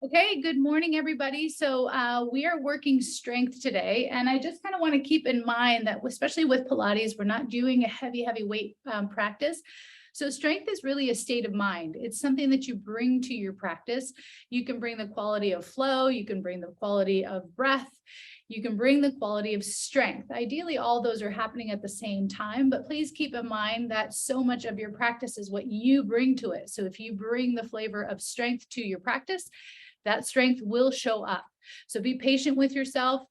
Okay, good morning, everybody. So we are working strength today, and I just kind of want to keep in mind that, especially with Pilates, we're not doing a heavy weight practice. So strength is really a state of mind. It's something that you bring to your practice. You can bring the quality of flow, you can bring the quality of breath, you can bring the quality of strength. Ideally, all those are happening at the same time, but please keep in mind that so much of your practice is what you bring to it. So if you bring the flavor of strength to your practice, that strength will show up. So be patient with yourself.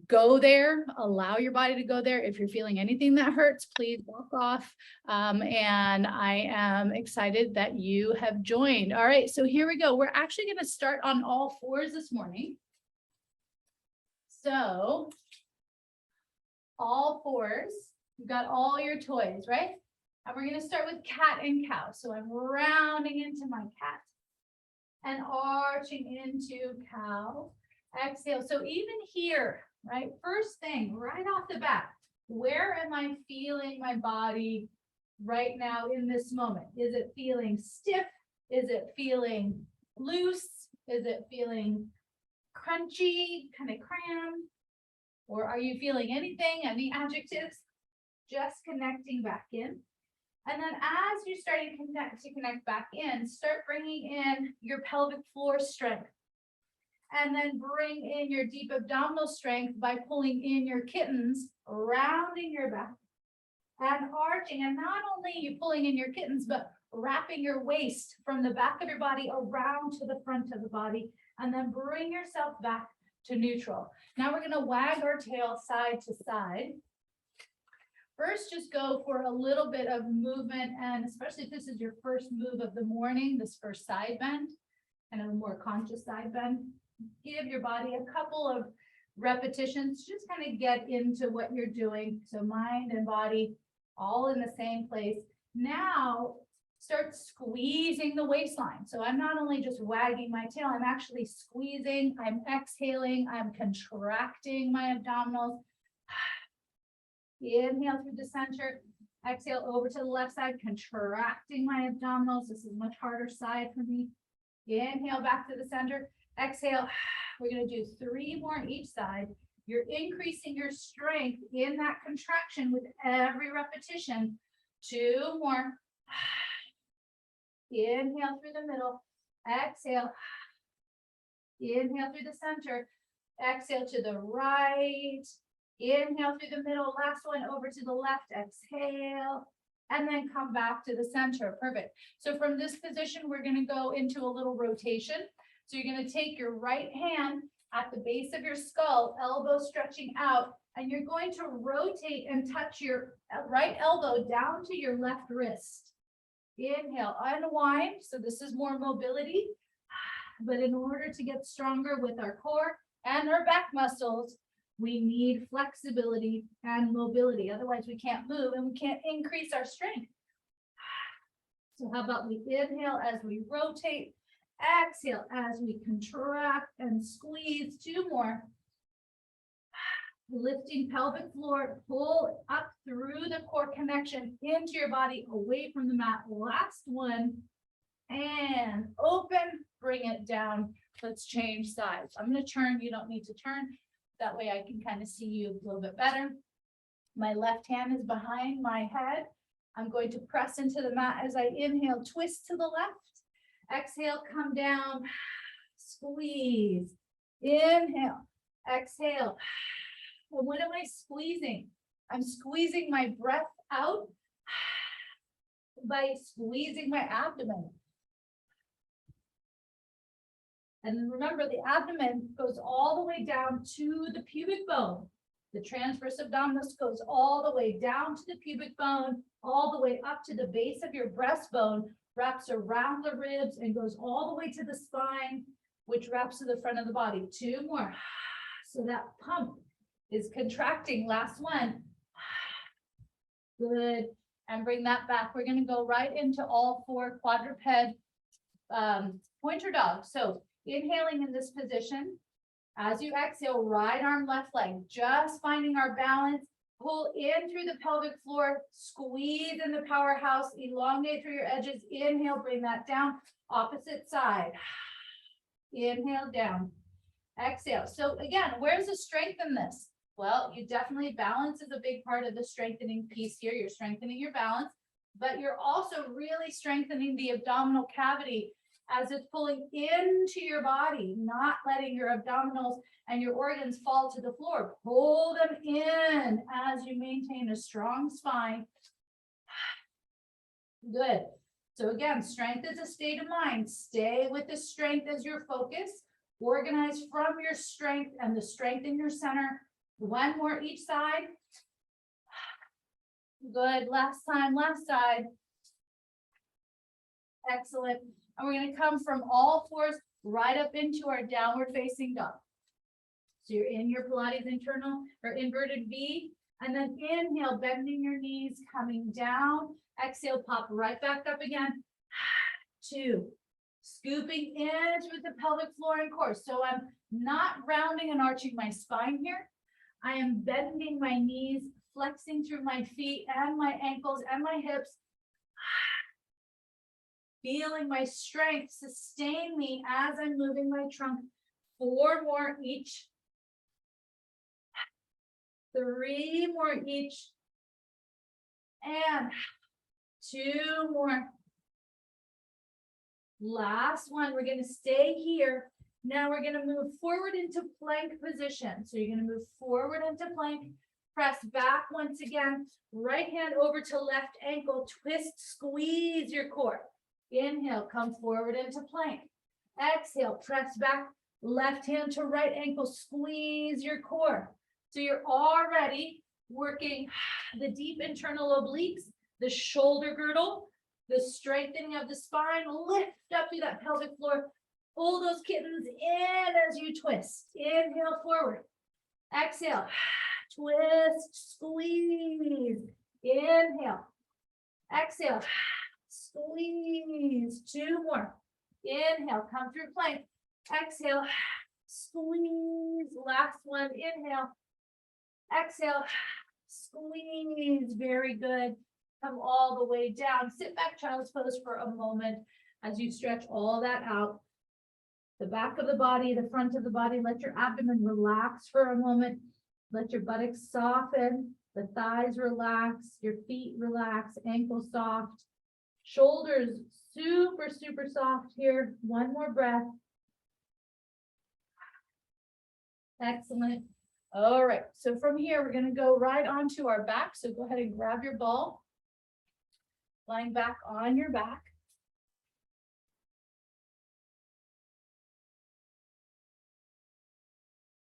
Go there, allow your body to go there. If you're feeling anything that hurts, please walk off. And I am excited that you have joined. All right, so here we go. We're actually going to start on all fours this morning. So all fours, you've got all your toys, right? And we're going to start with cat and cow. So I'm rounding into my cat and arching into cow. Exhale. So even here, right? First thing, right off the bat, where am I feeling my body right now in this moment? Is it feeling stiff? Is it feeling loose? Is it feeling crunchy, kind of crammed? Or are you feeling anything, any adjectives? Just connecting back in. And then as you're starting to connect back in, start bringing in your pelvic floor strength. And then bring in your deep abdominal strength by pulling in your kittens, rounding your back and arching. And not only are you pulling in your kittens, but wrapping your waist from the back of your body around to the front of the body. And then bring yourself back to neutral. Now we're going to wag our tail side to side. First, just go for a little bit of movement, and especially if this is your first move of the morning, this first side bend, and a more conscious side bend, give your body a couple of repetitions, just kind of get into what you're doing. So mind and body all in the same place. Now, start squeezing the waistline. So I'm not only just wagging my tail, I'm actually squeezing, I'm exhaling, I'm contracting my abdominals. Inhale through the center, exhale over to the left side, contracting my abdominals. This is a much harder side for me. Inhale back to the center, exhale. We're going to do 3 more on each side. You're increasing your strength in that contraction with every repetition. 2 more. Inhale through the middle, exhale. Inhale through the center, exhale to the right. Inhale through the middle, last one over to the left, exhale, and then come back to the center. Perfect. So from this position, we're going to go into a little rotation. So you're going to take your right hand at the base of your skull, elbow stretching out, and you're going to rotate and touch your right elbow down to your left wrist. Inhale, unwind. So this is more mobility, but in order to get stronger with our core and our back muscles, we need flexibility and mobility. Otherwise, we can't move and we can't increase our strength. So how about we inhale as we rotate, exhale as we contract and squeeze. 2 more. Lifting pelvic floor, pull up through the core connection into your body, away from the mat. Last one. And open, bring it down. Let's change sides. I'm going to turn. You don't need to turn. That way I can kind of see you a little bit better. My left hand is behind my head. I'm going to press into the mat as I inhale, twist to the left. Exhale, come down, squeeze. Inhale, exhale. And what am I squeezing? I'm squeezing my breath out by squeezing my abdomen. And remember, the abdomen goes all the way down to the pubic bone. The transverse abdominis goes all the way down to the pubic bone, all the way up to the base of your breastbone, wraps around the ribs and goes all the way to the spine, which wraps to the front of the body. 2 more. So that pump is contracting. Last one. Good. And bring that back. We're going to go right into all 4 quadruped pointer dog. So inhaling in this position. As you exhale, right arm, left leg, just finding our balance. Pull in through the pelvic floor, squeeze in the powerhouse, elongate through your edges. Inhale, bring that down. Opposite side. Inhale down. Exhale. So again, where's the strength in this? Well, you definitely, balance is a big part of the strengthening piece here. You're strengthening your balance, but you're also really strengthening the abdominal cavity as it's pulling into your body, not letting your abdominals and your organs fall to the floor. Pull them in as you maintain a strong spine. Good. So again, strength is a state of mind. Stay with the strength as your focus. Organize from your strength and the strength in your center. One more each side. Good. Last time, last side. Excellent. And we're going to come from all fours right up into our downward facing dog. So you're in your Pilates internal or inverted V, and then inhale, bending your knees, coming down. Exhale, pop right back up again. 2. Scooping into the pelvic floor and core. So I'm not rounding and arching my spine here. I am bending my knees, flexing through my feet and my ankles and my hips. Feeling my strength sustain me as I'm moving my trunk. 4 more each. 3 more each. And 2 more. Last one. We're going to stay here. Now we're going to move forward into plank position. So you're going to move forward into plank. Press back once again. Right hand over to left ankle. Twist, squeeze your core. Inhale, come forward into plank. Exhale, press back. Left hand to right ankle. Squeeze your core. So you're already working the deep internal obliques, the shoulder girdle, the strengthening of the spine. Lift up through that pelvic floor. Pull those kittens in as you twist. Inhale forward. Exhale. Twist, squeeze. Inhale. Exhale. Squeeze. 2 more. Inhale. Come through plank. Exhale. Squeeze. Last one. Inhale. Exhale. Squeeze. Very good. Come all the way down. Sit back, child's pose for a moment as you stretch all that out. The back of the body, the front of the body. Let your abdomen relax for a moment. Let your buttocks soften. The thighs relax. Your feet relax. Ankles soft. Shoulders super, super soft here. 1 more breath. Excellent. All right. So from here, we're going to go right onto our back. So go ahead and grab your ball. Lying back on your back.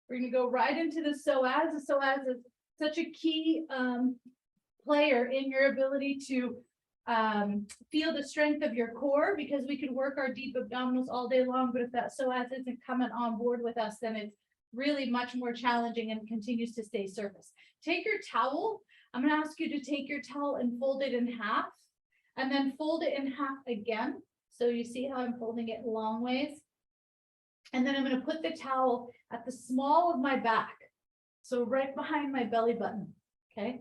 We're going to go right into the psoas. The psoas is such a key player in your ability to feel the strength of your core, because we can work our deep abdominals all day long, but if that psoas isn't coming on board with us, then it's really much more challenging and continues to stay surface. Take your towel. I'm going to ask you to take your towel and fold it in half, and then fold it in half again. So you see how I'm folding it long ways. And then I'm going to put the towel at the small of my back. So right behind my belly button. Okay.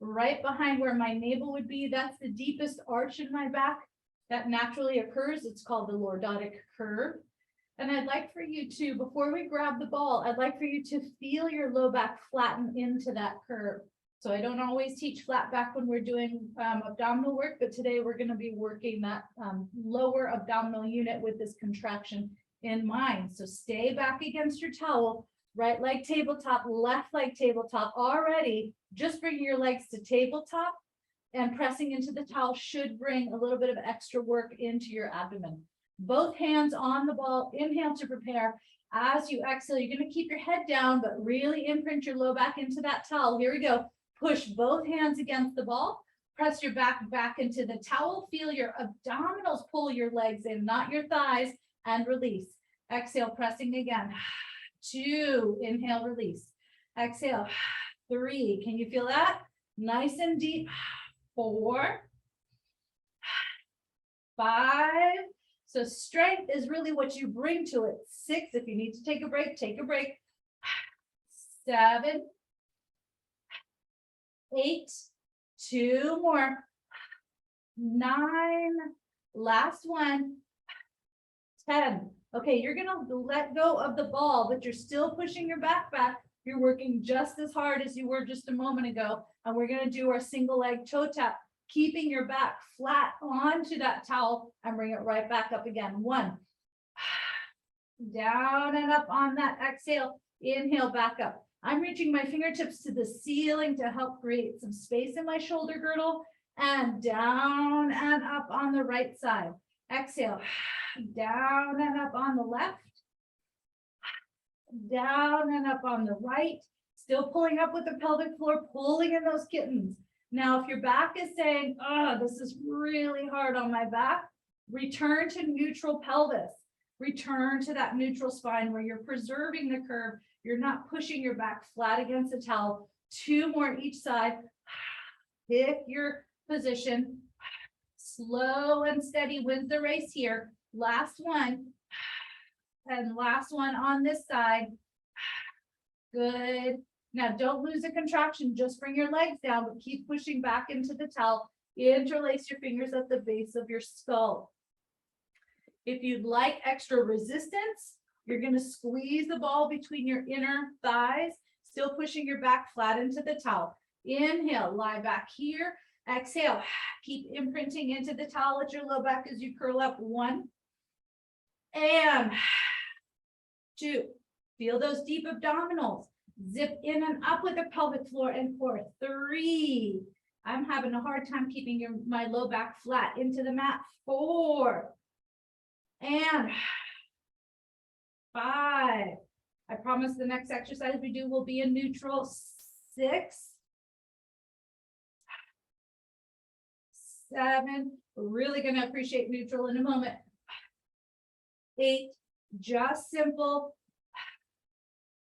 Right behind where my navel would be. That's the deepest arch in my back that naturally occurs. It's called the lordotic curve. And I'd like for you to, before we grab the ball, I'd like for you to feel your low back flatten into that curve. So I don't always teach flat back when we're doing abdominal work, but today we're going to be working that lower abdominal unit with this contraction in mind. So stay back against your towel, right leg tabletop, left leg tabletop. Already just bringing your legs to tabletop and pressing into the towel should bring a little bit of extra work into your abdomen. Both hands on the ball. Inhale to prepare. As you exhale, you're going to keep your head down, but really imprint your low back into that towel. Here we go. Push both hands against the ball. Press your back into the towel. Feel your abdominals pull your legs in, not your thighs, and release. Exhale, pressing again. 2, inhale, release. Exhale, 3. Can you feel that? Nice and deep. 4, 5. So strength is really what you bring to it. 6, if you need to take a break, take a break. 7, 8, 2 more. 9, last one. 10. Okay, you're gonna let go of the ball, but you're still pushing your back back. You're working just as hard as you were just a moment ago. And we're gonna do our single leg toe tap, keeping your back flat onto that towel and bring it right back up again. 1, down and up on that exhale, inhale back up. I'm reaching my fingertips to the ceiling to help create some space in my shoulder girdle, and down and up on the right side. Exhale, down and up on the left, down and up on the right, still pulling up with the pelvic floor, pulling in those kittens. Now, if your back is saying, oh, this is really hard on my back, return to neutral pelvis. Return to that neutral spine where you're preserving the curve. You're not pushing your back flat against the towel. 2 more on each side. Pick your position. Slow and steady wins the race here. Last one. And last one on this side. Good. Now don't lose the contraction. Just bring your legs down, but keep pushing back into the towel. Interlace your fingers at the base of your skull. If you'd like extra resistance, you're going to squeeze the ball between your inner thighs, still pushing your back flat into the towel. Inhale, lie back here. Exhale, keep imprinting into the towel at your low back as you curl up. 1 and 2. Feel those deep abdominals. Zip in and up with the pelvic floor. And 4, 3. I'm having a hard time keeping my low back flat into the mat. 4 and 5. I promise the next exercise we do will be a neutral. 6, 7. We're really going to appreciate neutral in a moment. 8, just simple.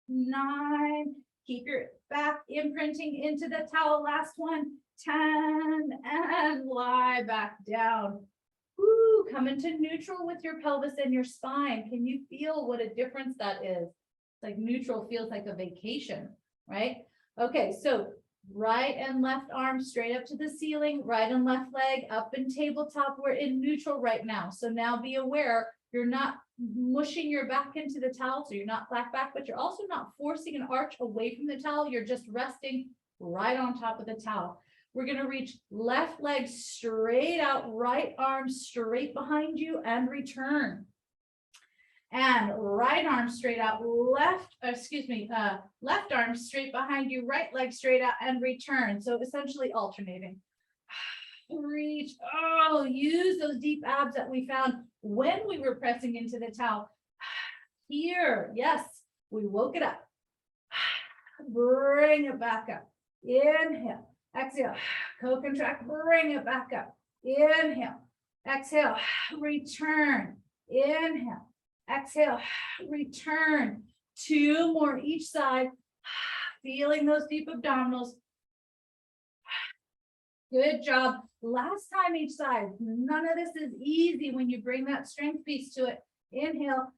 9, keep your back imprinting into the towel. Last one. 10, and lie back down. Woo, come into neutral with your pelvis and your spine. Can you feel what a difference that is? It's like neutral feels like a vacation, right? Okay, so right and left arm straight up to the ceiling, right and left leg up in tabletop. We're in neutral right now. So now be aware, you're not mushing your back into the towel, so you're not flat back, but you're also not forcing an arch away from the towel. You're just resting right on top of the towel. We're going to reach left leg straight out, right arm straight behind you, and return. And right arm straight out, left arm straight behind you, right leg straight out, and return. So essentially alternating. Reach, use those deep abs that we found when we were pressing into the towel. Here, yes, we woke it up. Bring it back up. Inhale. Exhale, co-contract, bring it back up. Inhale, exhale, return. Inhale, exhale, return. 2 more each side. Feeling those deep abdominals. Good job. Last time each side. None of this is easy when you bring that strength piece to it. Inhale,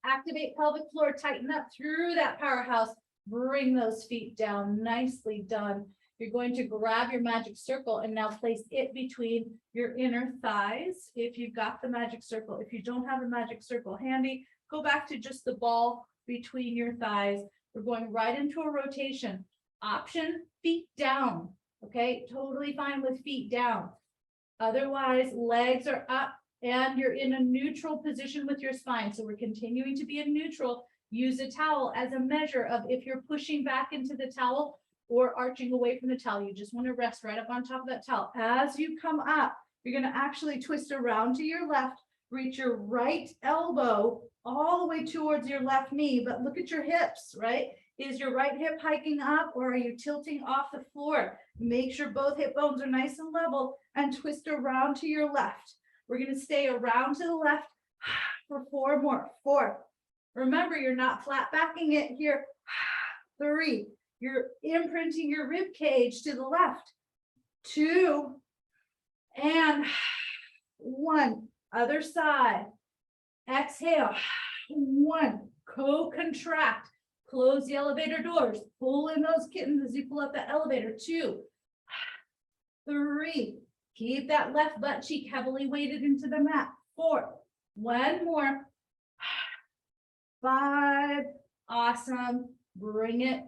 activate pelvic floor, tighten up through that powerhouse. Bring those feet down. Nicely done. You're going to grab your magic circle and now place it between your inner thighs. If you've got the magic circle, if you don't have a magic circle handy, go back to just the ball between your thighs. We're going right into a rotation. Option, feet down. Okay, totally fine with feet down. Otherwise, legs are up and you're in a neutral position with your spine. So we're continuing to be in neutral. Use a towel as a measure of if you're pushing back into the towel or arching away from the towel. You just want to rest right up on top of that towel. As you come up, you're going to actually twist around to your left, reach your right elbow all the way towards your left knee, but look at your hips, right? Is your right hip hiking up or are you tilting off the floor? Make sure both hip bones are nice and level and twist around to your left. We're going to stay around to the left for 4 more. 4. Remember, you're not flat backing it here. 3. You're imprinting your rib cage to the left. 2 and 1. Other side. Exhale. 1. Co-contract. Close the elevator doors. Pull in those kittens as you pull up the elevator. 2, 3. Keep that left butt cheek heavily weighted into the mat. 4. 1 more. 5. Awesome. Bring it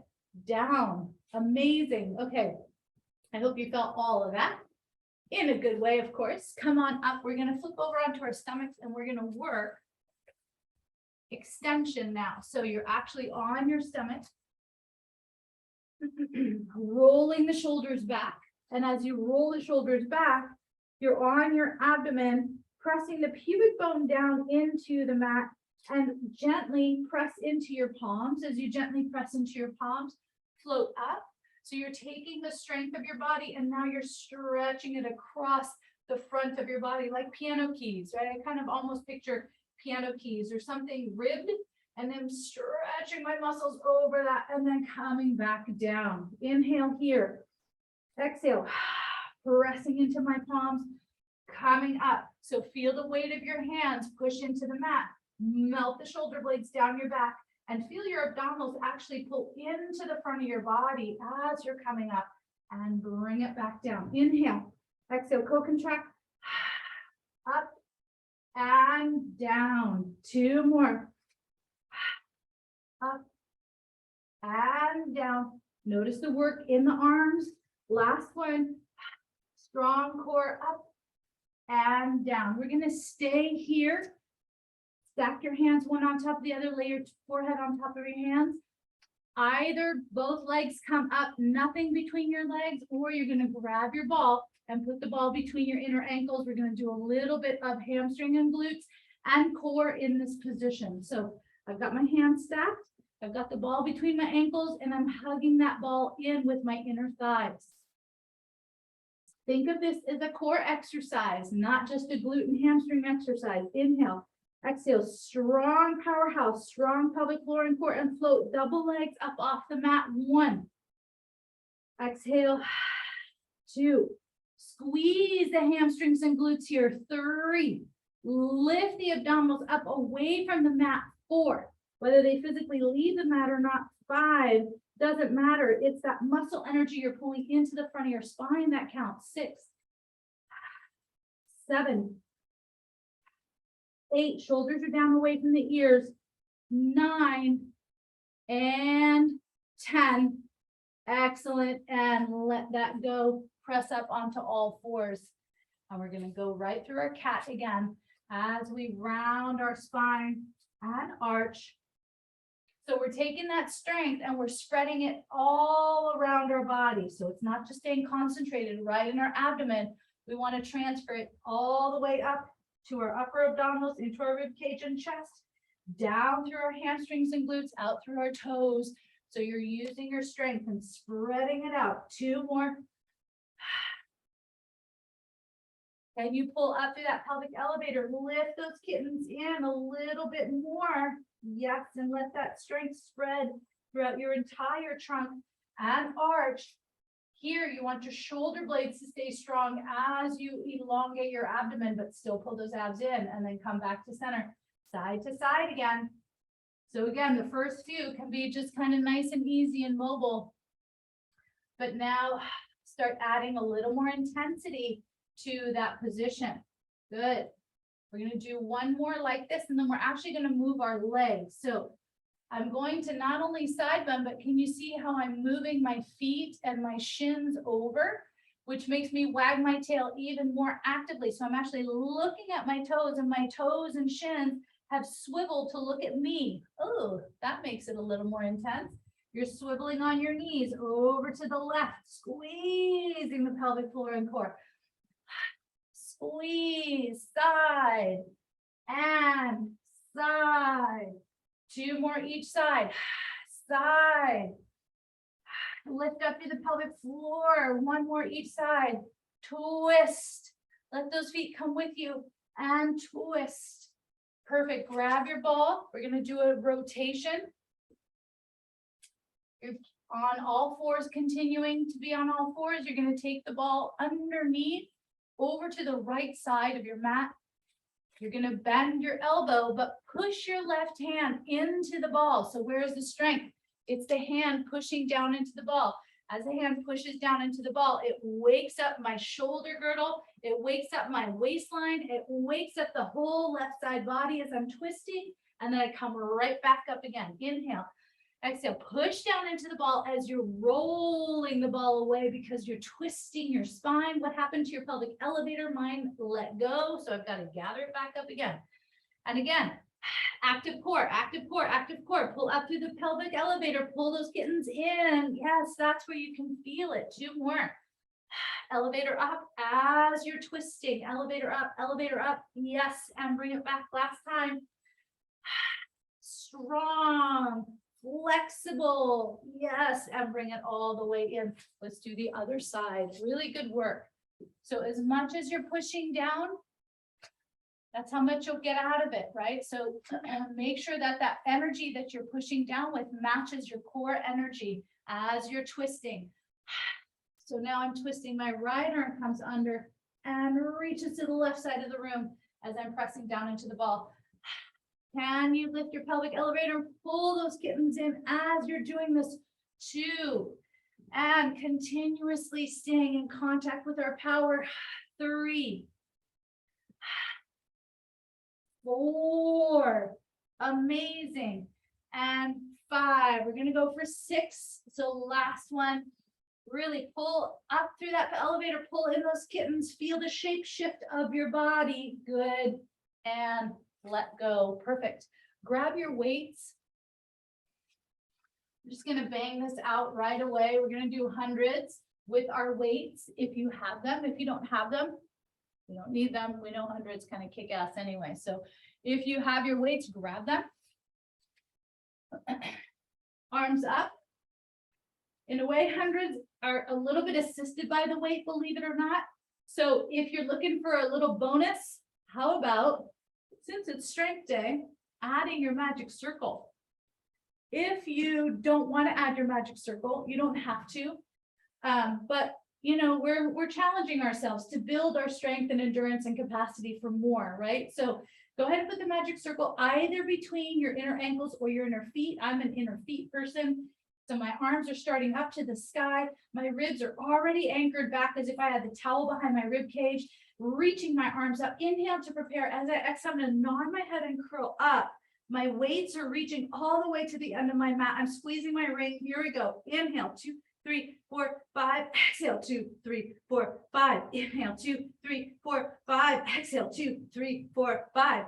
down. Amazing. Okay. I hope you felt all of that in a good way, of course. Come on up. We're going to flip over onto our stomachs and we're going to work extension now. So you're actually on your stomach, rolling the shoulders back. And as you roll the shoulders back, you're on your abdomen, pressing the pubic bone down into the mat and gently press into your palms. As you gently press into your palms, float up. So you're taking the strength of your body and now you're stretching it across the front of your body like piano keys, right? I kind of almost picture piano keys or something ribbed, and then stretching my muscles over that and then coming back down. Inhale here. Exhale, pressing into my palms, coming up. So feel the weight of your hands push into the mat, melt the shoulder blades down your back, and feel your abdominals actually pull into the front of your body as you're coming up, and bring it back down. Inhale, exhale, co-contract, up and down. 2 more. Up and down. Notice the work in the arms. Last one. Strong core, up and down. We're going to stay here. Stack your hands one on top of the other. Lay your forehead on top of your hands. Either both legs come up, nothing between your legs, or you're going to grab your ball and put the ball between your inner ankles. We're going to do a little bit of hamstring and glutes and core in this position. So I've got my hands stacked. I've got the ball between my ankles and I'm hugging that ball in with my inner thighs. Think of this as a core exercise, not just a glute and hamstring exercise. Inhale, exhale, strong powerhouse, strong pelvic floor and core, and float double legs up off the mat. 1. Exhale, 2. Squeeze the hamstrings and glutes here. 3. Lift the abdominals up away from the mat. 4. Whether they physically leave the mat or not. 5. Doesn't matter. It's that muscle energy you're pulling into the front of your spine that counts. 6. 7. 8. Shoulders are down away from the ears. 9 and 10. Excellent. And let that go. Press up onto all fours. And we're going to go right through our cat again as we round our spine and arch. So we're taking that strength and we're spreading it all around our body. So it's not just staying concentrated right in our abdomen. We want to transfer it all the way up to our upper abdominals, into our rib cage and chest, down through our hamstrings and glutes, out through our toes. So you're using your strength and spreading it out. 2 more. And you pull up through that pelvic elevator. Lift those kittens in a little bit more. Yes, and let that strength spread throughout your entire trunk and arch. Here, you want your shoulder blades to stay strong as you elongate your abdomen, but still pull those abs in and then come back to center, side to side again. So again, the first few can be just kind of nice and easy and mobile. But now start adding a little more intensity to that position. Good. We're going to do one more like this, and then we're actually going to move our legs. So I'm going to not only side bend, but can you see how I'm moving my feet and my shins over, which makes me wag my tail even more actively. So I'm actually looking at my toes, and my toes and shins have swiveled to look at me. Oh, that makes it a little more intense. You're swiveling on your knees over to the left, squeezing the pelvic floor and core. Squeeze, side and side. 2 more each side. Side. Lift up through the pelvic floor. 1 more each side. Twist. Let those feet come with you and twist. Perfect. Grab your ball. We're going to do a rotation. You're on all fours, continuing to be on all fours. You're going to take the ball underneath over to the right side of your mat. You're going to bend your elbow, but push your left hand into the ball. So where's the strength? It's the hand pushing down into the ball. As the hand pushes down into the ball, it wakes up my shoulder girdle. It wakes up my waistline. It wakes up the whole left side body as I'm twisting And then I come right back up again. Inhale, exhale, push down into the ball as you're rolling the ball away because you're twisting your spine. What happened to your pelvic elevator? Mine let go. So I've got to gather it back up again. And again, active core, active core, active core. Pull up through the pelvic elevator. Pull those kittens in. Yes, that's where you can feel it. 2 more. Elevator up as you're twisting. Elevator up, elevator up. Yes, and bring it back. Last time. Strong, flexible. Yes, and bring it all the way in. Let's do the other side. Really good work. So as much as you're pushing down, that's how much you'll get out of it, right? So make sure that that energy that you're pushing down with matches your core energy as you're twisting. So now I'm twisting, my right arm comes under and reaches to the left side of the room as I'm pressing down into the ball. Can you lift your pelvic elevator and pull those kittens in as you're doing this? 2, and continuously staying in contact with our power. 3, 4, amazing. And 5, we're gonna go for 6. So last one, really pull up through that elevator, pull in those kittens, feel the shape shift of your body. Good, and let go. Perfect. Grab your weights. I'm just gonna bang this out right away. We're gonna do hundreds with our weights if you have them. If you don't have them, you don't need them. We know hundreds kind of kick ass anyway. So if you have your weights, grab them. Arms up. In a way, hundreds are a little bit assisted by the weight, believe it or not. So if you're looking for a little bonus, how about, since it's strength day, adding your magic circle. If you don't want to add your magic circle, you don't have to. But you know, we're challenging ourselves to build our strength and endurance and capacity for more, right? So go ahead and put the magic circle either between your inner ankles or your inner feet. I'm an inner feet person. So my arms are starting up to the sky. My ribs are already anchored back as if I had the towel behind my rib cage, reaching my arms up. Inhale to prepare. As I exhale, I'm going to nod my head and curl up. My weights are reaching all the way to the end of my mat. I'm squeezing my ring. Here we go. Inhale, 2, 3, 4, 5. Exhale, 2, 3, 4, 5. Inhale, 2, 3, 4, 5. Exhale, 2, 3, 4, 5.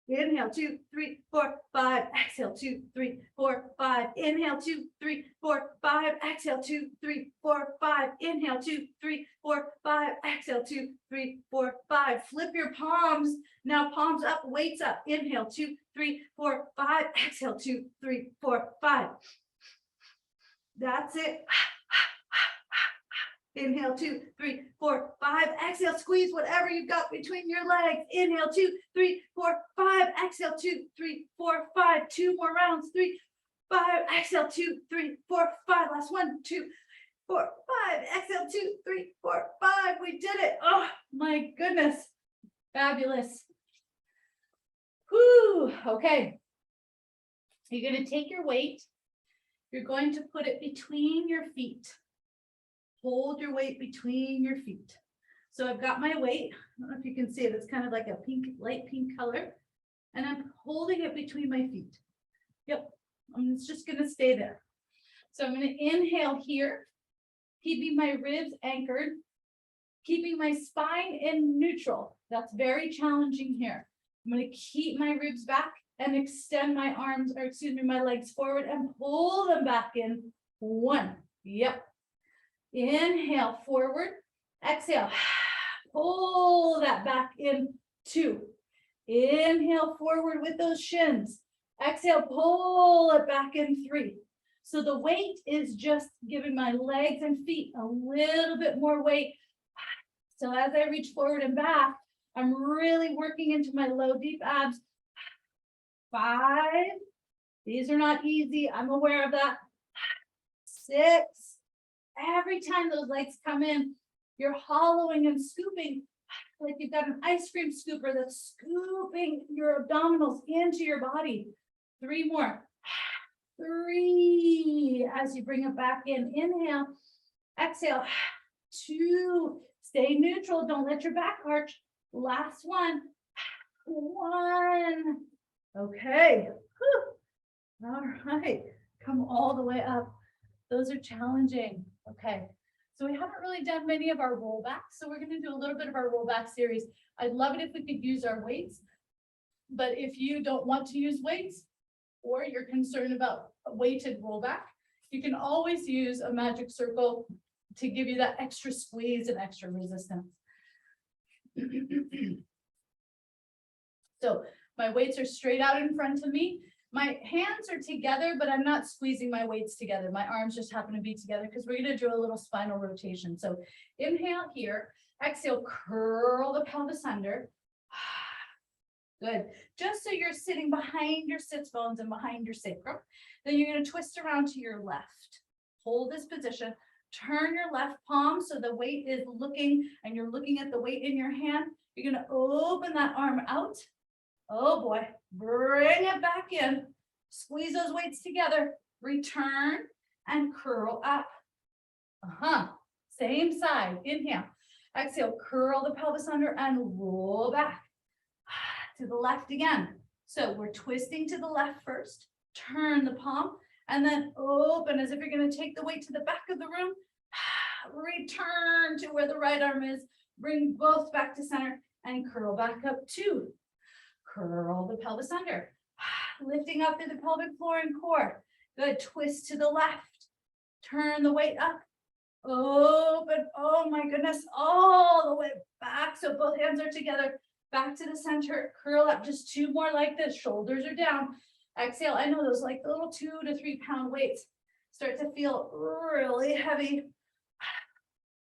Inhale, 2, 3, 4, 5. Exhale, 2, 3, 4, 5. Inhale, 2, 3, 4, 5. Exhale, 2, 3, 4, 5. Inhale, 2, 3, 4, 5. Exhale, 2, 3, 4, 5. Flip your palms. Now palms up, weights up. Inhale, 2, 3, 4, 5. Exhale, 2, 3, 4, 5. That's it. Inhale, 2, 3, 4, 5. Exhale, squeeze whatever you've got between your legs. Inhale, 2, 3, 4, 5. Exhale, 2, 3, 4, 5. 2 more rounds. 3, 5. Exhale, 2, 3, 4, 5. Last 1, 2, 4, 5. Exhale, 2, 3, 4, 5. We did it. Oh my goodness. Fabulous. Whew. Okay. You're going to take your weight. You're going to put it between your feet. Hold your weight between your feet. So I've got my weight. I don't know if you can see it. It's kind of like a pink, light pink color. And I'm holding it between my feet. Yep. It's just going to stay there. So I'm going to inhale here, keeping my ribs anchored, keeping my spine in neutral. That's very challenging here. I'm going to keep my ribs back and extend my arms, or excuse me, my legs forward and pull them back in. 1. Yep. Inhale forward, exhale, pull that back in. 2. Inhale forward with those shins. Exhale, pull it back in. 3. So the weight is just giving my legs and feet a little bit more weight. So as I reach forward and back, I'm really working into my low, deep abs. 5. These are not easy. I'm aware of that. 6. Every time those legs come in, you're hollowing and scooping like you've got an ice cream scooper that's scooping your abdominals into your body. 3 more. 3. As you bring it back in, inhale, exhale. 2. Stay neutral. Don't let your back arch. Last one. One. Okay. Whew. All right. Come all the way up. Those are challenging. Okay. So we haven't really done many of our rollbacks. So we're going to do a little bit of our rollback series. I'd love it if we could use our weights. But if you don't want to use weights, or you're concerned about a weighted rollback, you can always use a magic circle to give you that extra squeeze and extra resistance. So my weights are straight out in front of me. My hands are together, but I'm not squeezing my weights together. My arms just happen to be together because we're going to do a little spinal rotation. So inhale here, exhale, curl the pelvis under. Good. Just so you're sitting behind your sits bones and behind your sacrum. Then you're going to twist around to your left. Hold this position. Turn your left palm so the weight is looking and you're looking at the weight in your hand. You're going to open that arm out. Oh boy. Bring it back in. Squeeze those weights together. Return and curl up. Same side. Inhale. Exhale. Curl the pelvis under and roll back. To the left again. So we're twisting to the left first, turn the palm, and then open as if you're going to take the weight to the back of the room. Return to where the right arm is. Bring both back to center and curl back up two. Curl the pelvis under. Lifting up through the pelvic floor and core. Good. Twist to the left. Turn the weight up. Open. Oh my goodness. All the way back. So both hands are together. Back to the center, curl up, just two more like this, shoulders are down. Exhale, I know those like little 2 to 3 pound weights start to feel really heavy.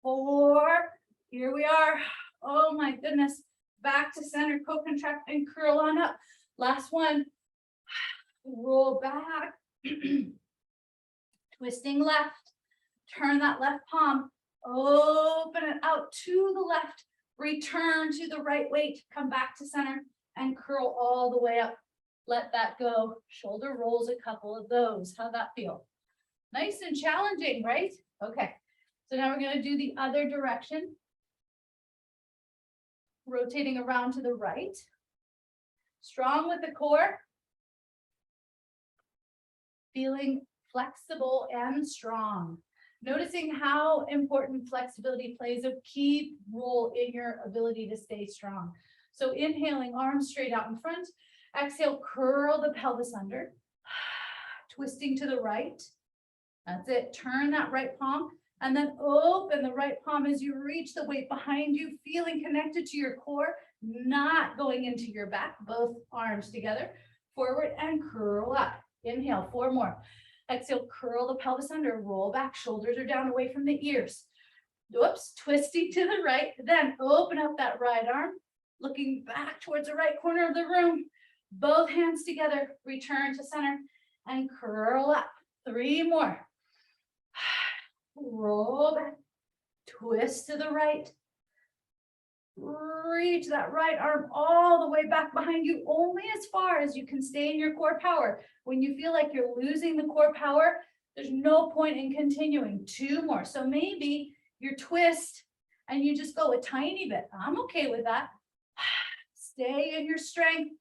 4, here we are. Oh my goodness, back to center, co-contract and curl on up. Last one, roll back, twisting left, turn that left palm, open it out to the left. Return to the right weight, come back to center and curl all the way up. Let that go. Shoulder rolls, a couple of those. How'd that feel? Nice and challenging, right? Okay. So now we're going to do the other direction. Rotating around to the right. Strong with the core. Feeling flexible and strong. Noticing how important flexibility plays a key role in your ability to stay strong. So inhaling, arms straight out in front. Exhale, curl the pelvis under. Twisting to the right. That's it. Turn that right palm and then open the right palm as you reach the weight behind you, feeling connected to your core, not going into your back. Both arms together. Forward and curl up. Inhale, 4 more. Exhale, curl the pelvis under, roll back, shoulders are down away from the ears. Whoops, twisting to the right, then open up that right arm, looking back towards the right corner of the room. Both hands together, return to center and curl up. 3 more. Roll back, twist to the right. Reach that right arm all the way back behind you, only as far as you can stay in your core power. When you feel like you're losing the core power, there's no point in continuing. 2 more. So maybe you twist and you just go a tiny bit. I'm okay with that. Stay in your strength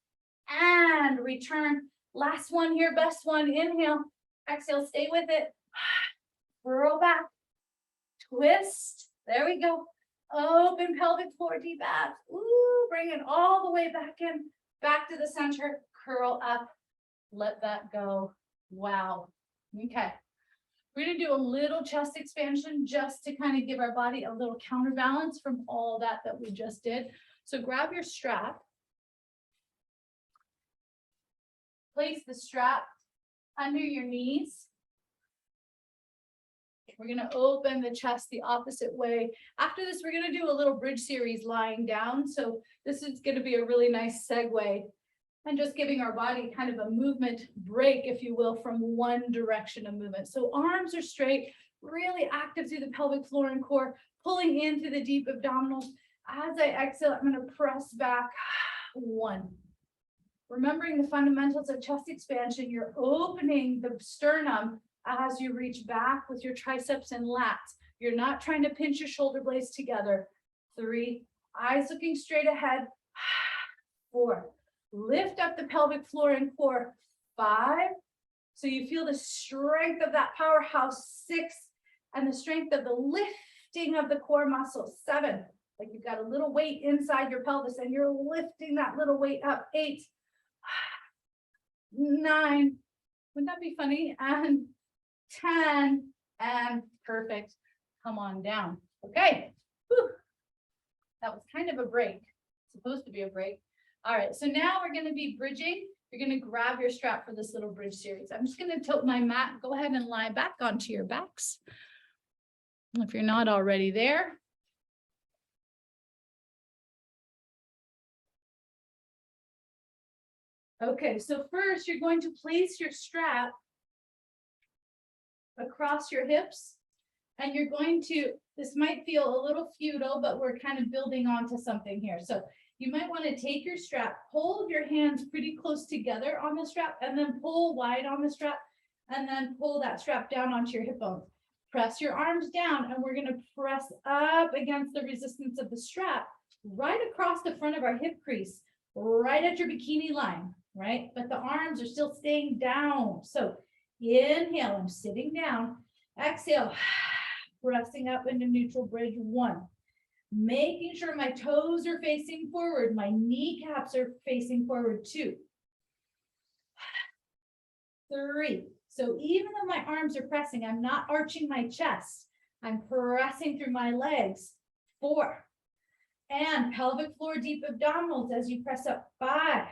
and return. Last one here, best one. Inhale, exhale, stay with it. Roll back, twist. There we go. Open pelvic floor, deep abs. Ooh, bring it all the way back in, back to the center, curl up, let that go. Wow. Okay. We're going to do a little chest expansion just to kind of give our body a little counterbalance from all that we just did. So grab your strap. Place the strap under your knees. We're going to open the chest the opposite way. After this, we're going to do a little bridge series lying down. So this is going to be a really nice segue and just giving our body kind of a movement break, if you will, from one direction of movement. So arms are straight, really active through the pelvic floor and core, pulling in through the deep abdominals. As I exhale, I'm going to press back. 1. Remembering the fundamentals of chest expansion, you're opening the sternum as you reach back with your triceps and lats. You're not trying to pinch your shoulder blades together. 3. eyes looking straight ahead. 4. Lift up the pelvic floor and core. 5. So you feel the strength of that powerhouse. 6. And the strength of the lifting of the core muscles. 7. Like you've got a little weight inside your pelvis and you're lifting that little weight up. 8. 9. Wouldn't that be funny? And 10. And perfect. Come on down. Okay. Whew. That was kind of a break. Supposed to be a break. All right. So now we're going to be bridging. You're going to grab your strap for this little bridge series. I'm just going to tilt my mat. Go ahead and lie back onto your backs. If you're not already there. Okay, so first you're going to place your strap across your hips, and you're going to, this might feel a little futile, but we're kind of building onto something here. So you might want to take your strap, hold your hands pretty close together on the strap, and then pull wide on the strap, and then pull that strap down onto your hip bones. Press your arms down, and we're going to press up against the resistance of the strap, right across the front of our hip crease, right at your bikini line, right? But the arms are still staying down. So inhale, I'm sitting down. Exhale, pressing up into neutral bridge. 1. Making sure my toes are facing forward, my kneecaps are facing forward. 2. 3. So even though my arms are pressing, I'm not arching my chest. I'm pressing through my legs. 4. And pelvic floor deep abdominals as you press up. 5.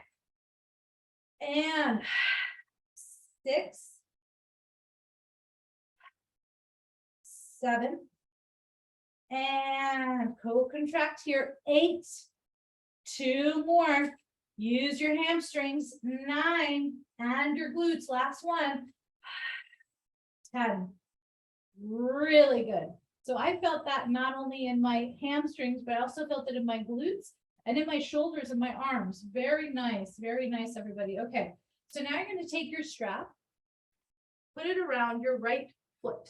And 6. 7. And co-contract here. 8. 2 more. Use your hamstrings. 9. And your glutes. Last one. 10. Really good. So I felt that not only in my hamstrings, but I also felt it in my glutes and in my shoulders and my arms. Very nice, everybody. Okay, so now you're going to take your strap, put it around your right foot.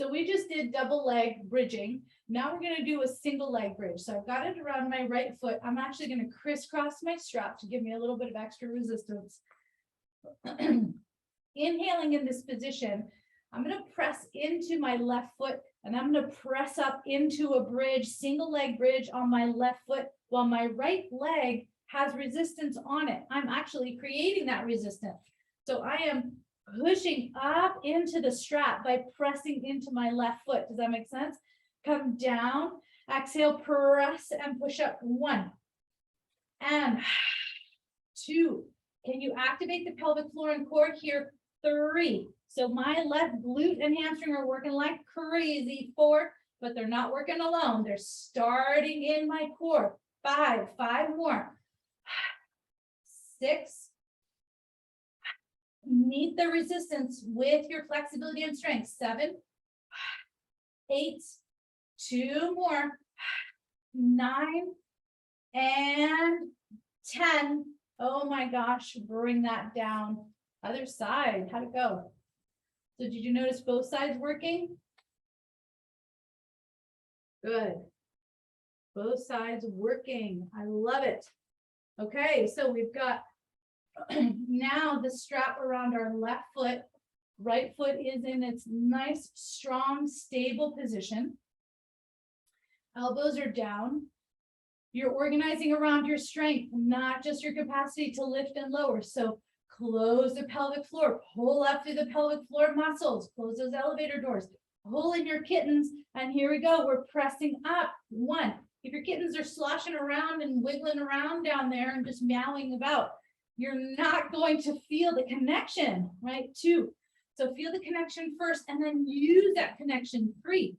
So we just did double leg bridging. Now we're going to do a single leg bridge. So I've got it around my right foot. I'm actually going to crisscross my strap to give me a little bit of extra resistance. Inhaling in this position, I'm going to press into my left foot and I'm going to press up into a bridge, single leg bridge on my left foot while my right leg has resistance on it. I'm actually creating that resistance. So I am pushing up into the strap by pressing into my left foot. Does that make sense? Come down, exhale, press and push up. 1 and 2. Can you activate the pelvic floor and core here? 3. So my left glute and hamstring are working like crazy. 4, but they're not working alone. They're starting in my core. 5 more. 6. Meet the resistance with your flexibility and strength. 7, 8, 2 more. 9 and 10. Oh my gosh, bring that down. Other side, how'd it go? So did you notice both sides working? Good. Both sides working. I love it. Okay, so we've got now the strap around our left foot. Right foot is in its nice, strong, stable position. Elbows are down. You're organizing around your strength, not just your capacity to lift and lower. So close the pelvic floor, pull up through the pelvic floor muscles, close those elevator doors, pull in your kittens, and here we go. We're pressing up. 1. If your kittens are sloshing around and wiggling around down there and just meowing about, you're not going to feel the connection, right? 2. So feel the connection first and then use that connection. 3.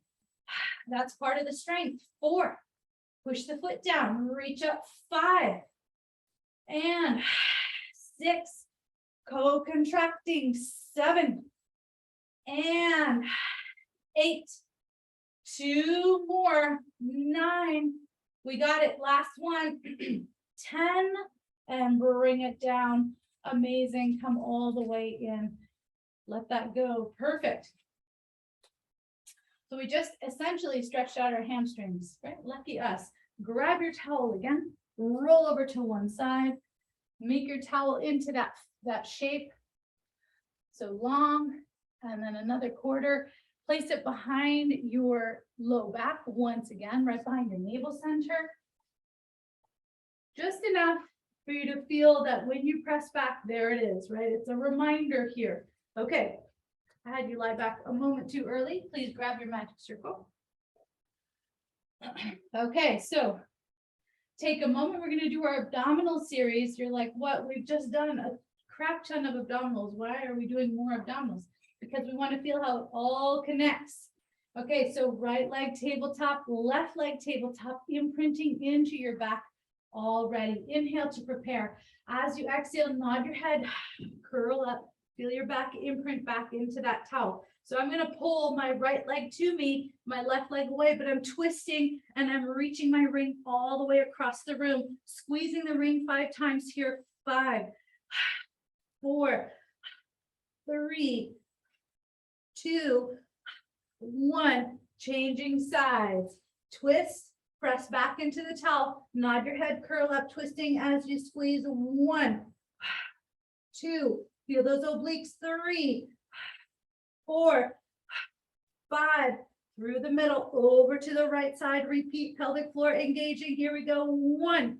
That's part of the strength. 4. Push the foot down, reach up. 5 and 6. Co-contracting. 7 and 8. 2 more. 9. We got it. Last one. 10 and bring it down. Amazing. Come all the way in. Let that go. Perfect. So we just essentially stretched out our hamstrings, right? Lucky us. Grab your towel again, roll over to one side, make your towel into that shape. So long, and then another quarter. Place it behind your low back once again, right behind your navel center. Just enough for you to feel that when you press back, there it is, right? It's a reminder here. Okay, I had you lie back a moment too early. Please grab your magic circle. Okay, so take a moment. We're going to do our abdominal series. You're like, what? We've just done a crap ton of abdominals. Why are we doing more abdominals? Because we want to feel how it all connects. Okay, so right leg tabletop, left leg tabletop, imprinting into your back already. Inhale to prepare. As you exhale, nod your head, curl up, feel your back imprint back into that towel. So I'm going to pull my right leg to me, my left leg away, but I'm twisting and I'm reaching my ring all the way across the room, squeezing the ring 5 times here. 5, 4, 3, 2, 1. Changing sides. Twist, press back into the towel, nod your head, curl up, twisting as you squeeze. 1, 2, feel those obliques. 3, 4, 5, through the middle, over to the right side. Repeat, pelvic floor engaging. Here we go. 1,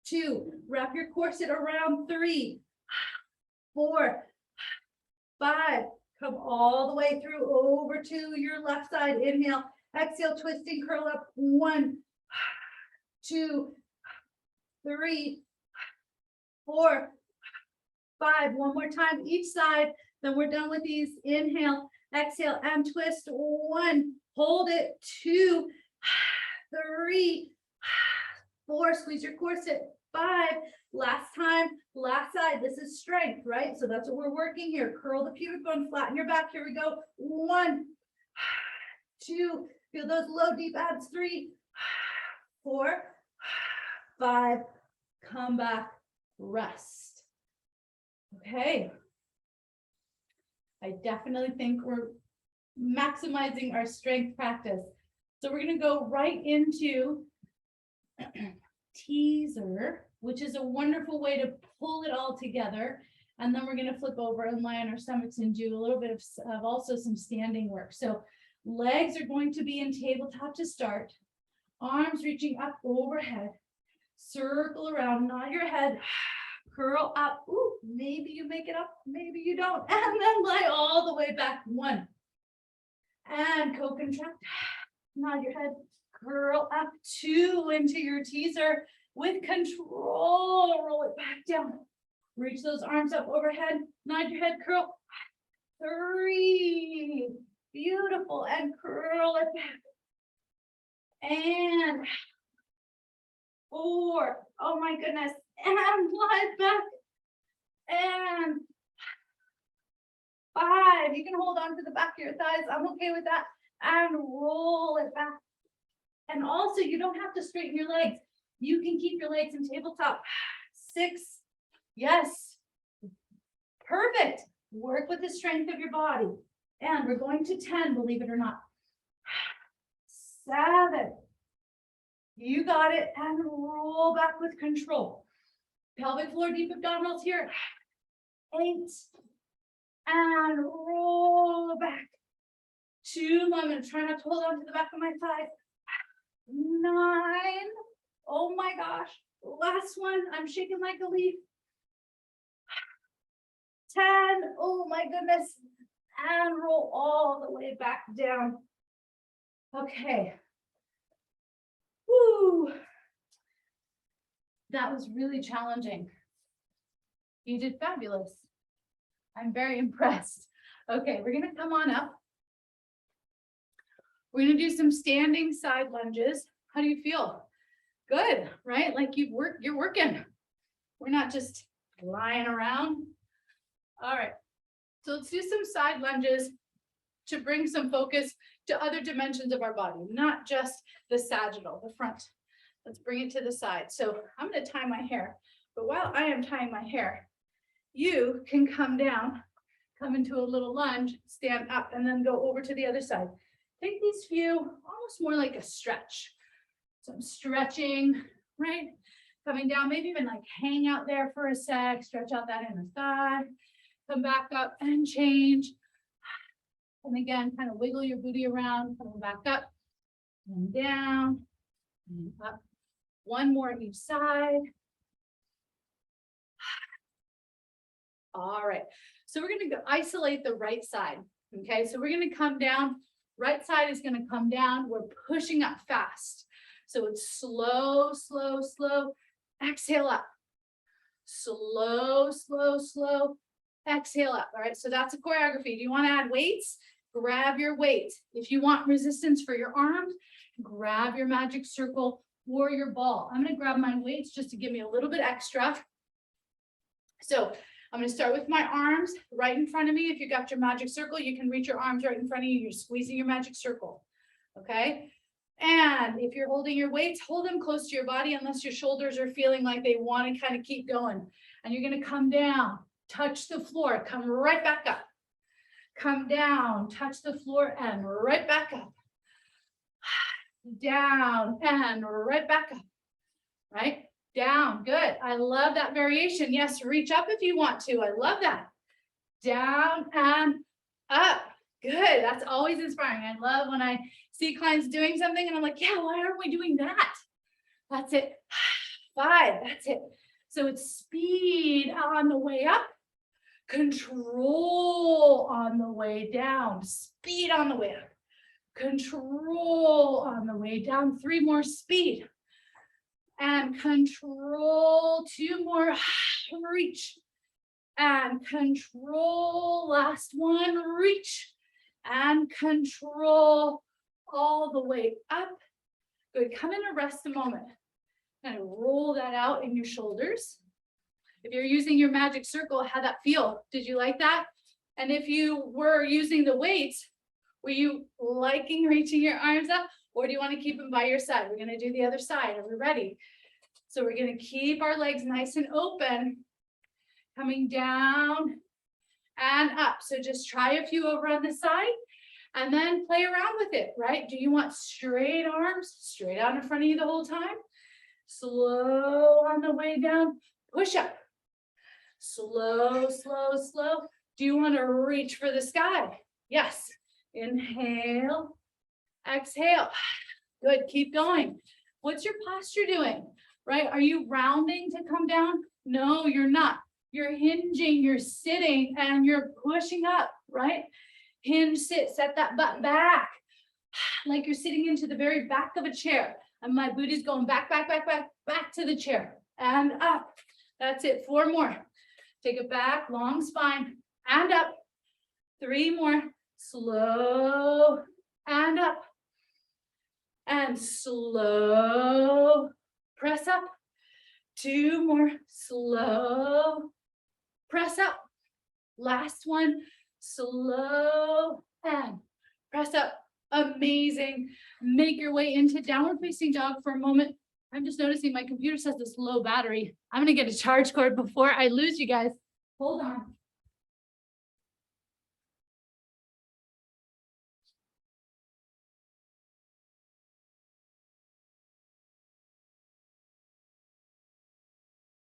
2, wrap your corset around. 3, 4, 5, come all the way through over to your left side. Inhale, exhale, twisting, curl up. 1, 2, 3, 4, 5. One more time each side. Then we're done with these. Inhale, exhale, and twist. 1, hold it. 2, 3, 4, squeeze your corset. 5, last time, last side. This is strength, right? So that's what we're working here. Curl the pubic bone, flatten your back. Here we go. 1, 2, feel those low, deep abs. 3, 4, 5, come back, rest. Okay. I definitely think we're maximizing our strength practice. So we're going to go right into teaser, which is a wonderful way to pull it all together. And then we're going to flip over and lie on our stomachs and do a little bit of also some standing work. So legs are going to be in tabletop to start. Arms reaching up overhead. Circle around, nod your head. Curl up. Ooh, maybe you make it up, maybe you don't. And then lie all the way back. 1. And co-contract. Nod your head. Curl up. 2 into your teaser. With control, roll it back down. Reach those arms up overhead. Nod your head. Curl. 3. Beautiful. And curl it back. And 4. Oh my goodness. And lie back. And 5. You can hold on to the back of your thighs. I'm okay with that. And roll it back. And also, you don't have to straighten your legs. You can keep your legs in tabletop. 6. Yes. Perfect. Work with the strength of your body. And we're going to 10, believe it or not. 7. You got it. And roll back with control. Pelvic floor, deep abdominals here. 8. And roll back. 2. I'm going to try not to hold on to the back of my thigh. 9. Oh my gosh. Last one. I'm shaking like a leaf. 10. Oh my goodness. And roll all the way back down. Okay. Woo. That was really challenging. You did fabulous. I'm very impressed. Okay, we're going to come on up. We're going to do some standing side lunges. How do you feel? Good, right? Like you're working. We're not just lying around. All right. So let's do some side lunges to bring some focus to other dimensions of our body, not just the sagittal, the front. Let's bring it to the side. So I'm going to tie my hair, but while I am tying my hair, you can come down, come into a little lunge, stand up, and then go over to the other side. take these few almost more like a stretch. So I'm stretching, right? Coming down, maybe even like hang out there for a sec, stretch out that inner thigh, come back up and change. And again, kind of wiggle your booty around, coming back up and down and up. One more each side. All right, so we're going to isolate the right side. Okay, so we're going to come down. Right side is going to come down. We're pushing up fast. So it's slow, slow, slow. Exhale up. Slow, slow, slow. Exhale up. All right, so that's a choreography. Do you want to add weights? Grab your weight. If you want resistance for your arms, grab your magic circle or your ball. I'm going to grab my weights just to give me a little bit extra. So I'm going to start with my arms right in front of me. If you got your magic circle, you can reach your arms right in front of you. You're squeezing your magic circle. Okay. And if you're holding your weights, hold them close to your body unless your shoulders are feeling like they want to kind of keep going. And you're going to come down, touch the floor, come right back up. Come down, touch the floor and right back up. Down and right back up. Right? Down. Good. I love that variation. Yes, reach up if you want to. I love that. Down and up. Good. That's always inspiring. I love when I see clients doing something and I'm like, yeah, why aren't we doing that? That's it. 5. That's it. So it's speed on the way up, control on the way down, speed on the way up, control on the way down. 3 more, speed. And control. 2 more, reach. And control. Last one, reach. And control all the way up. Good. Come in and rest a moment. Kind of roll that out in your shoulders. If you're using your magic circle, how'd that feel? Did you like that? And if you were using the weights, were you liking reaching your arms up? Or do you want to keep them by your side? We're going to do the other side. Are we ready? So we're going to keep our legs nice and open, coming down and up. So just try a few over on the side and then play around with it, right? Do you want straight arms straight out in front of you the whole time? Slow on the way down, push up. Slow, slow, slow. Do you want to reach for the sky? Yes. Inhale, exhale. Good, keep going. What's your posture doing, right? Are you rounding to come down? No, you're not. You're hinging, you're sitting, and you're pushing up, right? Hinge, sit, set that butt back, like you're sitting into the very back of a chair. And my booty's going back, back, back, back, back to the chair. And up. That's it, 4 more. Take it back, long spine, and up. 3 more. Slow, and up. And slow, press up. 2 more, slow, press up. Last one, slow, and press up. Amazing. Make your way into downward facing dog for a moment. I'm just noticing my computer says this low battery. I'm going to get a charge cord before I lose you guys. Hold on.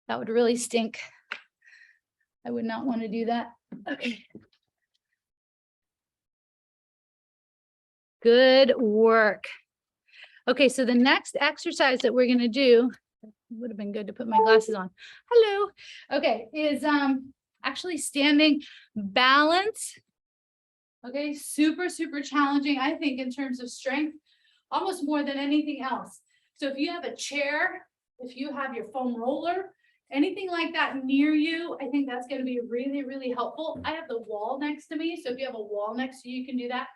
That would really stink. I would not want to do that. Okay. Good work. Okay, so the next exercise that we're going to do, would have been good to put my glasses on. Hello. Okay, is actually standing balance. Okay, super, super challenging, I think, in terms of strength, almost more than anything else. So if you have a chair, if you have your foam roller, anything like that near you, I think that's going to be really, really helpful. I have the wall next to me, so if you have a wall next to you, you can do that.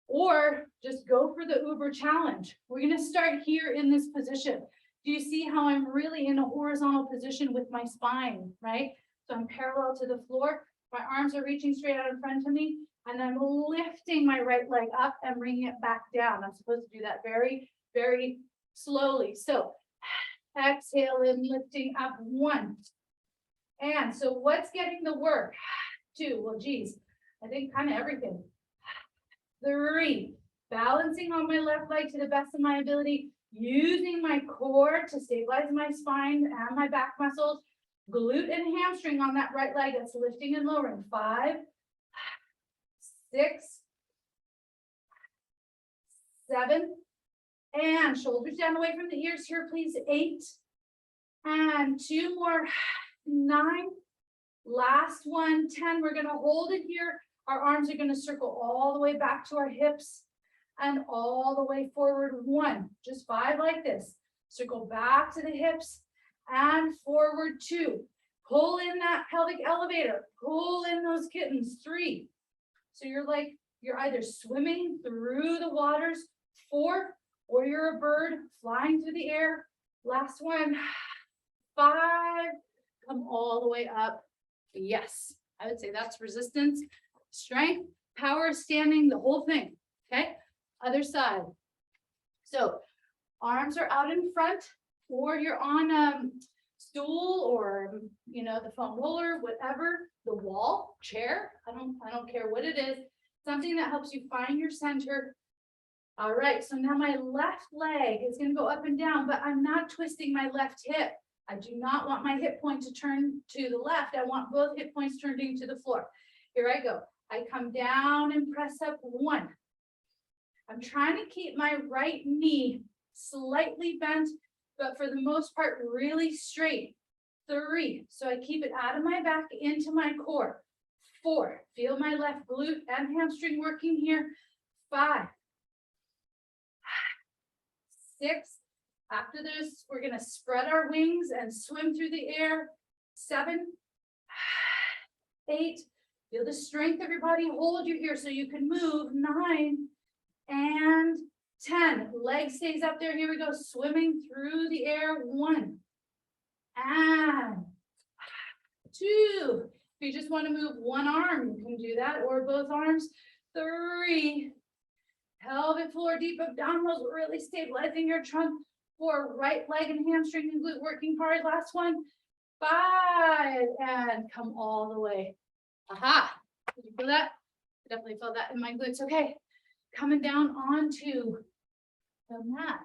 Or just go for the Uber challenge. We're going to start here in this position. Do you see how I'm really in a horizontal position with my spine, right? So I'm parallel to the floor. My arms are reaching straight out in front of me, and I'm lifting my right leg up and bringing it back down. I'm supposed to do that very, very slowly. So exhale and lifting up. 1. And so what's getting the work? 2. Well, geez, I think kind of everything. 3. balancing on my left leg to the best of my ability, using my core to stabilize my spine and my back muscles, glute and hamstring on that right leg that's lifting and lowering. 5, 6, 7, and shoulders down away from the ears here, please. 8, and 2 more. 9, last one. 10. We're going to hold it here. Our arms are going to circle all the way back to our hips and all the way forward. 1, just 5 like this. Circle back to the hips and forward. 2, pull in that pelvic elevator, pull in those kittens. 3, so you're either swimming through the waters. 4, or you're a bird flying through the air. Last one. 5, come all the way up. Yes, I would say that's resistance, strength, power, standing, the whole thing. Okay, other side. So arms are out in front, or you're on a stool, or the foam roller, whatever, the wall, chair. I don't care what it is. Something that helps you find your center. All right, so now my left leg is going to go up and down, but I'm not twisting my left hip. I do not want my hip point to turn to the left. I want both hip points turning to the floor. Here I go. I come down and press up. 1. I'm trying to keep my right knee slightly bent, but for the most part, really straight. 3, so I keep it out of my back into my core. 4, feel my left glute and hamstring working here. 5, 6, after this, we're going to spread our wings and swim through the air. 7, 8, feel the strength of your body hold you here so you can move. 9, and 10. Leg stays up there. Here we go, swimming through the air. 1, and 2. If you just want to move one arm, you can do that, or both arms. 3, pelvic floor deep abdominals, really stabilizing your trunk. 4, right leg and hamstring and glute working hard. Last one. 5, and come all the way. Aha, did you feel that? I definitely felt that in my glutes. Okay, coming down onto the mat.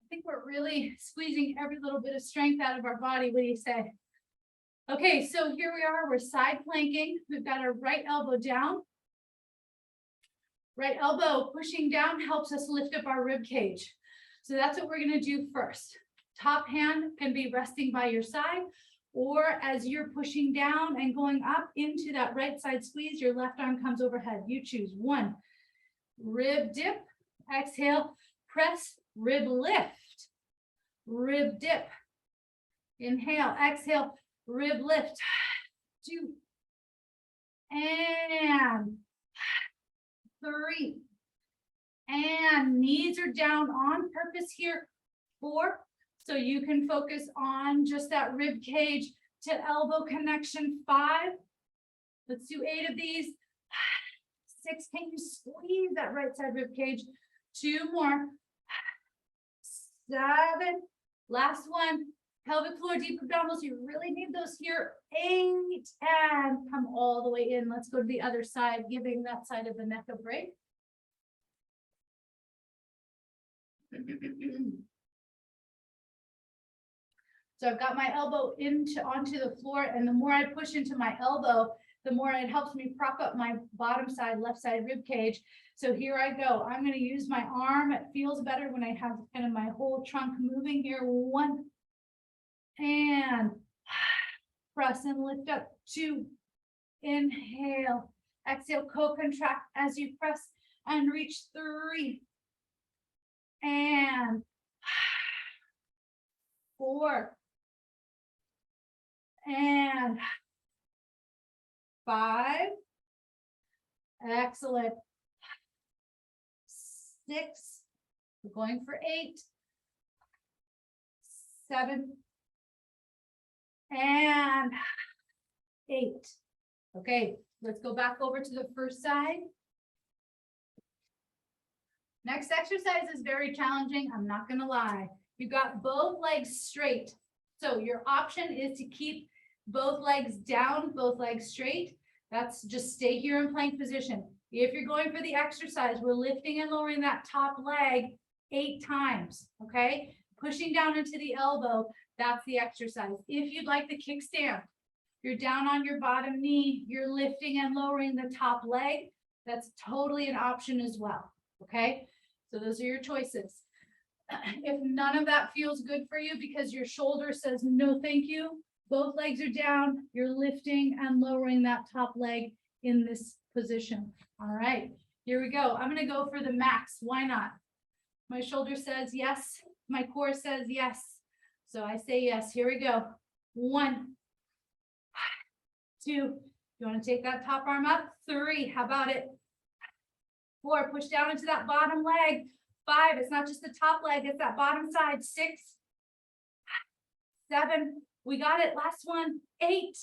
I think we're really squeezing every little bit of strength out of our body. What do you say? Okay, so here we are. We're side planking. We've got our right elbow down. Right elbow pushing down helps us lift up our rib cage. So that's what we're going to do first. Top hand can be resting by your side, or as you're pushing down and going up into that right side squeeze, your left arm comes overhead. You choose. 1, rib dip, exhale, press, rib lift, rib dip, inhale, exhale, rib lift. 2, and 3, and knees are down on purpose here. 4, so you can focus on just that rib cage to elbow connection. 5, let's do 8 of these. 6, can you squeeze that right side rib cage? 2 more. 7, last one. Pelvic floor deep abdominals, you really need those here. 8, and come all the way in. Let's go to the other side, giving that side of the neck a break. So I've got my elbow onto the floor, and the more I push into my elbow, the more it helps me prop up my bottom side, left side rib cage. So here I go. I'm going to use my arm. It feels better when I have kind of my whole trunk moving here. 1, and press and lift up. 2, inhale, exhale, co-contract as you press and reach. 3, and 4, and 5, excellent. 6, we're going for 8, 7, and 8. Okay, let's go back over to the first side. Next exercise is very challenging. I'm not going to lie. You got both legs straight. So your option is to keep both legs down, both legs straight. That's just stay here in plank position. If you're going for the exercise, we're lifting and lowering that top leg 8 times, okay? Pushing down into the elbow, that's the exercise. If you'd like the kickstand, you're down on your bottom knee, you're lifting and lowering the top leg, that's totally an option as well, okay? So those are your choices. If none of that feels good for you because your shoulder says no thank you, both legs are down, you're lifting and lowering that top leg in this position. All right, here we go. I'm gonna go for the max, why not? My shoulder says yes, my core says yes. So I say yes, here we go. 1, 2, you wanna take that top arm up? 3, how about it? 4, push down into that bottom leg. 5, it's not just the top leg, it's that bottom side. 6, 7, we got it, last one. 8,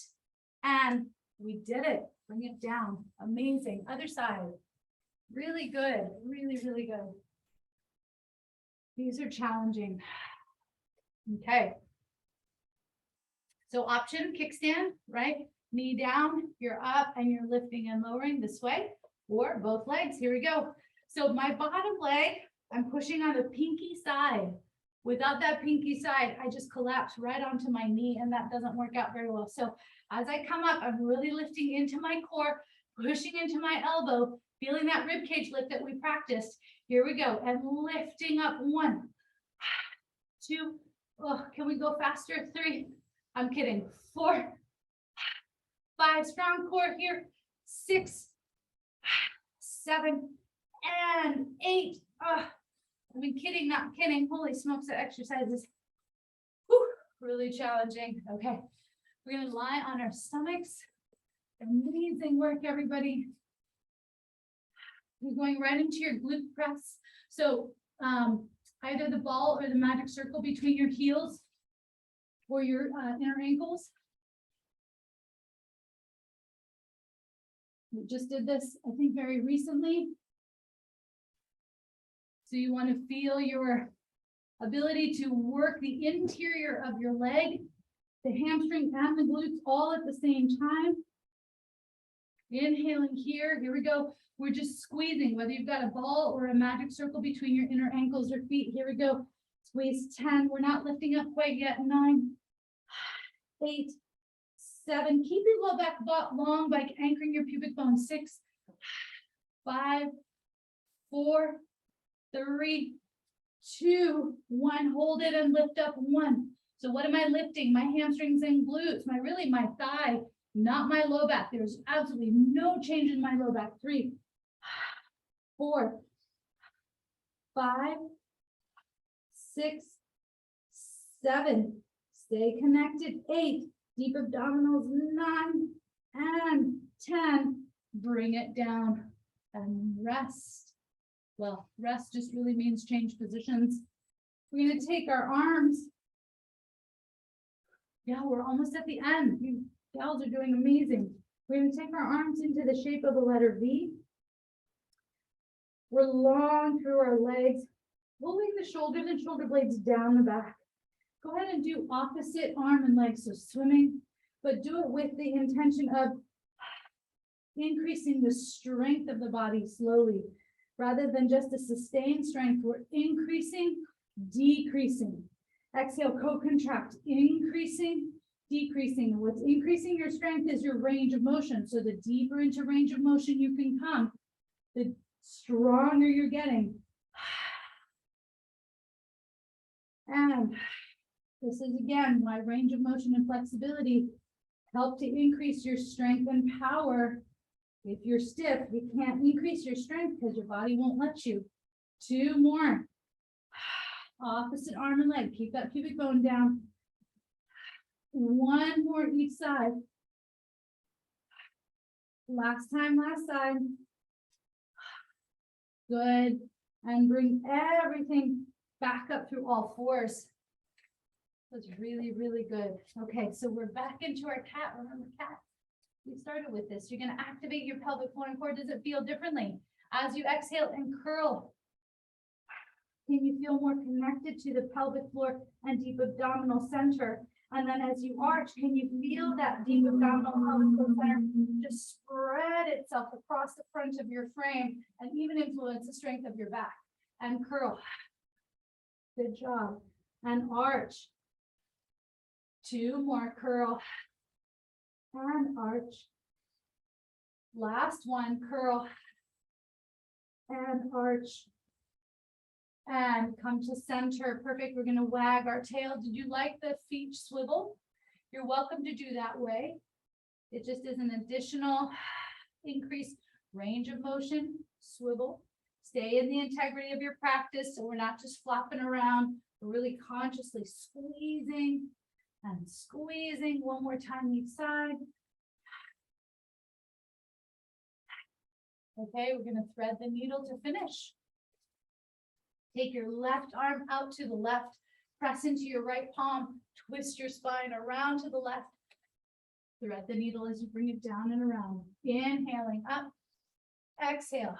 and we did it. Bring it down, amazing. Other side, really good, really, really good. These are challenging. Okay. So option, kickstand, right? Knee down, you're up and you're lifting and lowering this way, or both legs, here we go. So my bottom leg, I'm pushing on the pinky side. Without that pinky side, I just collapse right onto my knee and that doesn't work out very well. So as I come up, I'm really lifting into my core, pushing into my elbow, feeling that rib cage lift that we practiced. Here we go, and lifting up. 1, 2, oh, can we go faster? 3, I'm kidding. 4, 5, strong core here. 6, 7, and 8. Oh, I've been kidding, not kidding. Holy smokes, that exercise is really challenging. Okay, we're gonna lie on our stomachs. Amazing work, everybody. You're going right into your glute press. So either the ball or the magic circle between your heels or your inner ankles. We just did this, I think, very recently. So you want to feel your ability to work the interior of your leg, the hamstring and the glutes all at the same time. Inhaling here we go. We're just squeezing, whether you've got a ball or a magic circle between your inner ankles or feet. Here we go. Squeeze 10. We're not lifting up quite yet. 9, 8, 7. Keep your low back long by anchoring your pubic bone. 6, 5, 4, 3, 2, 1. Hold it and lift up. 1. So what am I lifting? My hamstrings and glutes, my thigh, not my low back. There's absolutely no change in my low back. 3, 4, 5, 6, 7. Stay connected. 8, deep abdominals. 9 and 10. Bring it down and rest. Well, rest just really means change positions. We're going to take our arms. Yeah, we're almost at the end. You gals are doing amazing. We're going to take our arms into the shape of a letter V. We're long through our legs, pulling the shoulders and shoulder blades down the back. Go ahead and do opposite arm and leg, so swimming, but do it with the intention of increasing the strength of the body slowly. Rather than just a sustained strength, we're increasing, decreasing. Exhale, co-contract, increasing, decreasing. What's increasing your strength is your range of motion. So the deeper into range of motion you can come, the stronger you're getting. And this is, again, why range of motion and flexibility help to increase your strength and power. If you're stiff, you can't increase your strength because your body won't let you. 2 more. Opposite arm and leg. Keep that pubic bone down. 1 more each side. Last time, last side. Good. And bring everything back up through all 4s. That's really, really good. Okay, so we're back into our cat. Remember cat? We started with this. You're going to activate your pelvic floor and core. Does it feel differently? As you exhale and curl, can you feel more connected to the pelvic floor and deep abdominal center? And then as you arch, can you feel that deep abdominal pelvic center just spread itself across the front of your frame and even influence the strength of your back? And curl. Good job. And arch. 2 more, curl. And arch. Last one, curl. And arch. And come to center. Perfect. We're going to wag our tail. Did you like the feet swivel? You're welcome to do that way. It just is an additional increased range of motion. Swivel. Stay in the integrity of your practice, so we're not just flopping around. We're really consciously squeezing and squeezing. One more time each side. Okay, we're going to thread the needle to finish. Take your left arm out to the left. Press into your right palm. Twist your spine around to the left. Thread the needle as you bring it down and around. Inhaling up. Exhale.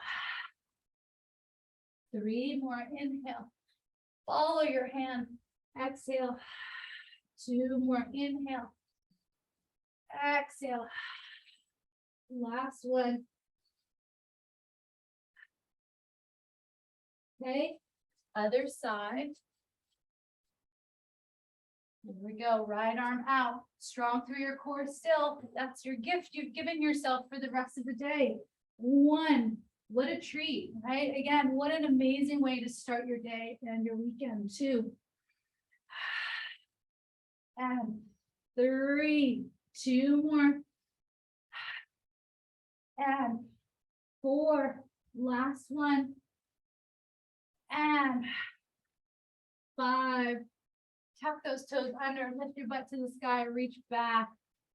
3 more. Inhale. Follow your hand. Exhale. 2 more. Inhale. Exhale. Last one. Okay. Other side. Here we go. Right arm out. Strong through your core still. That's your gift you've given yourself for the rest of the day. 1. What a treat, right? Again, what an amazing way to start your day and your weekend. 2. And 3. 2 more. And 4. Last one. And 5. Tuck those toes under, lift your butt to the sky, reach back.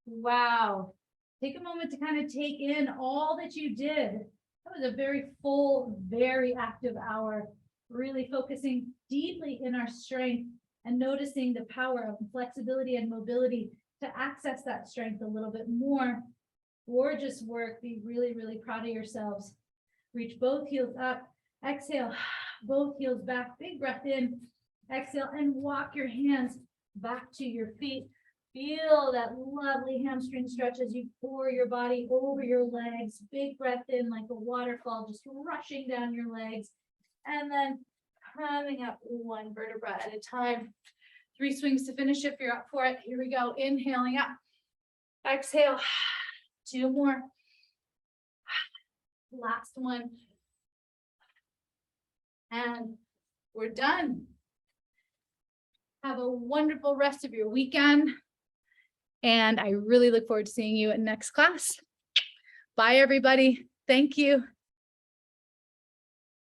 Wow. Take a moment to kind of take in all that you did. That was a very full, very active hour, really focusing deeply in our strength and noticing the power of flexibility and mobility to access that strength a little bit more. Gorgeous work. Be really, really proud of yourselves. Reach both heels up. Exhale, both heels back. Big breath in. Exhale and walk your hands back to your feet. Feel that lovely hamstring stretch as you pour your body over your legs. Big breath in like a waterfall, just rushing down your legs. And then coming up 1 vertebra at a time. 3 swings to finish if you're up for it. Here we go. Inhaling up. Exhale. 2 more. Last one. And we're done. Have a wonderful rest of your weekend. And I really look forward to seeing you in next class. Bye, everybody. Thank you.